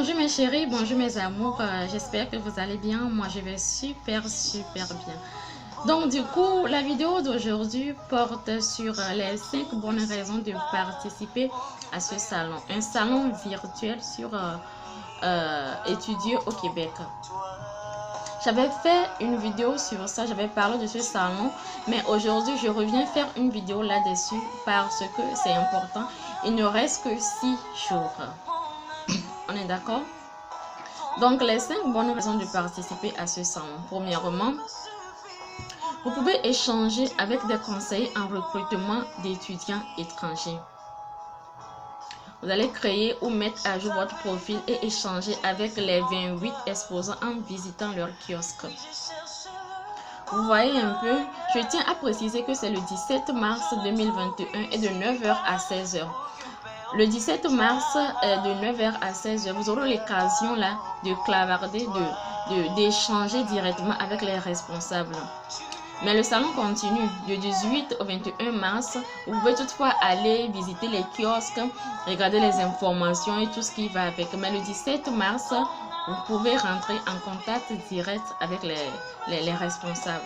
Bonjour mes chéris, bonjour mes amours, j'espère que vous allez bien. Moi je vais super bien. Donc du coup, la vidéo d'aujourd'hui porte sur les 5 bonnes raisons de participer à ce salon. Un salon virtuel sur étudier au Québec. J'avais fait une vidéo sur ça, j'avais parlé de ce salon, mais aujourd'hui je reviens faire une vidéo là-dessus parce que c'est important. Il ne reste que 6 jours. On est d'accord? Donc, les 5 bonnes raisons de participer à ce salon. Premièrement, vous pouvez échanger avec des conseillers en recrutement d'étudiants étrangers. Vous allez créer ou mettre à jour votre profil et échanger avec les 28 exposants en visitant leur kiosque. Vous voyez un peu, je tiens à préciser que c'est le 17 mars 2021 et de 9h à 16h. Le 17 mars, de 9h à 16h, vous aurez l'occasion là de clavarder, d'échanger directement avec les responsables. Mais le salon continue du 18 au 21 mars. Vous pouvez toutefois aller visiter les kiosques, regarder les informations et tout ce qui va avec. Mais le 17 mars, vous pouvez rentrer en contact direct avec les responsables.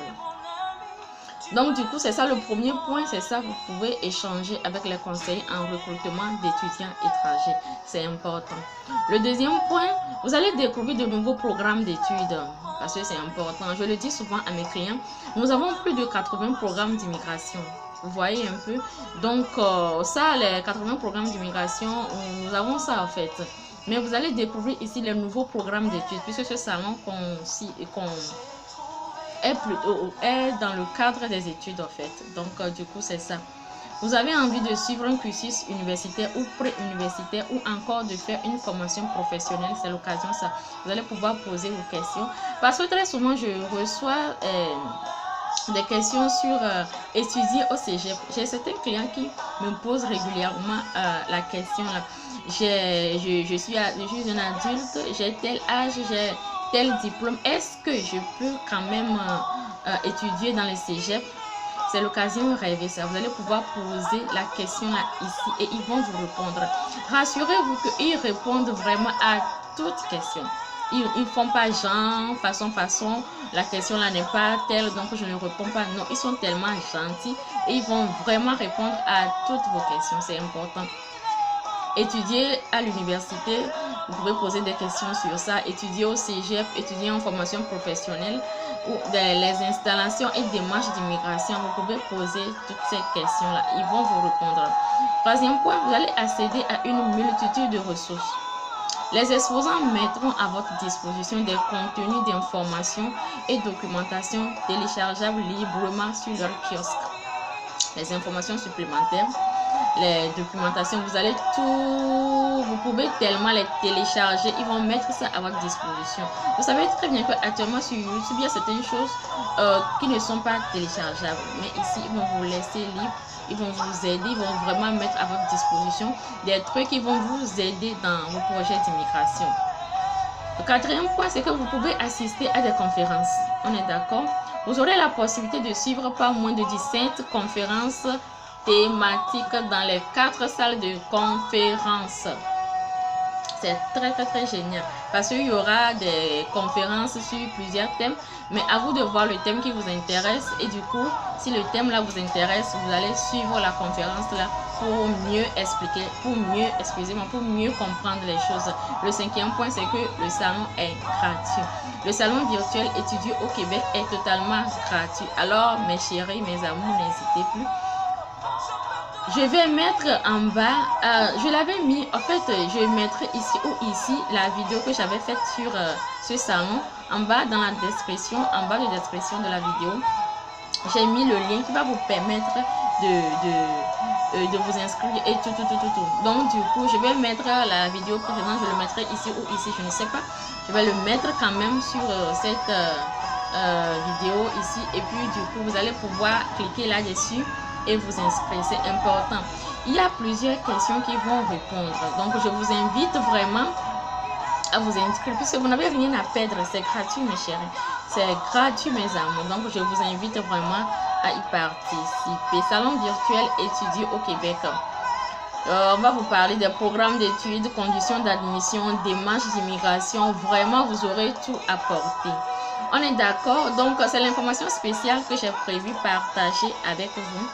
Donc du coup, c'est ça le premier point, c'est ça, vous pouvez échanger avec les conseillers en recrutement d'étudiants étrangers. C'est important. Le deuxième point, vous allez découvrir de nouveaux programmes d'études parce que c'est important. Je le dis souvent à mes clients, nous avons plus de 80 programmes d'immigration. Vous voyez un peu. Donc ça, les 80 programmes d'immigration, nous avons ça en fait. Mais vous allez découvrir ici les nouveaux programmes d'études puisque ce salon est dans le cadre des études en fait. Donc du coup c'est ça. Vous avez envie de suivre un cursus universitaire ou pré-universitaire ou encore de faire une formation professionnelle, c'est l'occasion ça. Vous allez pouvoir poser vos questions parce que très souvent je reçois des questions sur étudier au cégep. J'ai certains clients qui me posent régulièrement la question là. Je suis un adulte, j'ai tel âge, j'ai tel diplôme, est-ce que je peux quand même étudier dans les cégeps? C'est l'occasion de rêver ça. Vous allez pouvoir poser la question là ici et ils vont vous répondre. Rassurez-vous qu'ils répondent vraiment à toutes questions. Ils ne font pas genre, façon, la question là n'est pas telle, donc je ne réponds pas. Non, ils sont tellement gentils et ils vont vraiment répondre à toutes vos questions. C'est important. Étudier à l'université, vous pouvez poser des questions sur ça. Étudier au cégep, étudier en formation professionnelle ou les installations et démarches d'immigration, vous pouvez poser toutes ces questions-là. Ils vont vous répondre. Troisième point, vous allez accéder à une multitude de ressources. Les exposants mettront à votre disposition des contenus d'information et documentation téléchargeables librement sur leur kiosque. Les informations supplémentaires, les documentations, vous pouvez tellement les télécharger, ils vont mettre ça à votre disposition. Vous savez très bien qu'actuellement sur YouTube, il y a certaines choses qui ne sont pas téléchargeables, mais ici, ils vont vous laisser libre, ils vont vous aider, ils vont vraiment mettre à votre disposition des trucs qui vont vous aider dans vos projets d'immigration. Le quatrième point, c'est que vous pouvez assister à des conférences. On est d'accord? Vous aurez la possibilité de suivre pas moins de 17 conférences thématiques dans les 4 salles de conférences. C'est très génial parce qu'il y aura des conférences sur plusieurs thèmes, mais à vous de voir le thème qui vous intéresse et du coup, si le thème là vous intéresse, vous allez suivre la conférence là pour mieux expliquer, pour mieux comprendre les choses. Le cinquième point, c'est que le salon est gratuit. Le salon virtuel étudié au Québec est totalement gratuit. Alors mes chéris, mes amours, n'hésitez plus. Je vais mettre en bas, je l'avais mis, en fait, je mettrai ici ou ici la vidéo que j'avais faite sur ce salon. En bas, dans la description, en bas de la description de la vidéo, j'ai mis le lien qui va vous permettre de vous inscrire et tout. Donc, du coup, je vais mettre la vidéo précédente, je le mettrai ici ou ici, je ne sais pas. Je vais le mettre quand même sur cette vidéo ici. Et puis, du coup, vous allez pouvoir cliquer là-dessus et vous inscrire, c'est important. Il y a plusieurs questions qui vont répondre, donc je vous invite vraiment à vous inscrire puisque vous n'avez rien à perdre, c'est gratuit mes chéris, c'est gratuit mes amours, donc je vous invite vraiment à y participer. Salon virtuel étudié au Québec. On va vous parler des programmes d'études, conditions d'admission, démarches d'immigration. Vraiment, vous aurez tout apporté. On est d'accord? Donc, c'est l'information spéciale que j'ai prévu partager avec vous.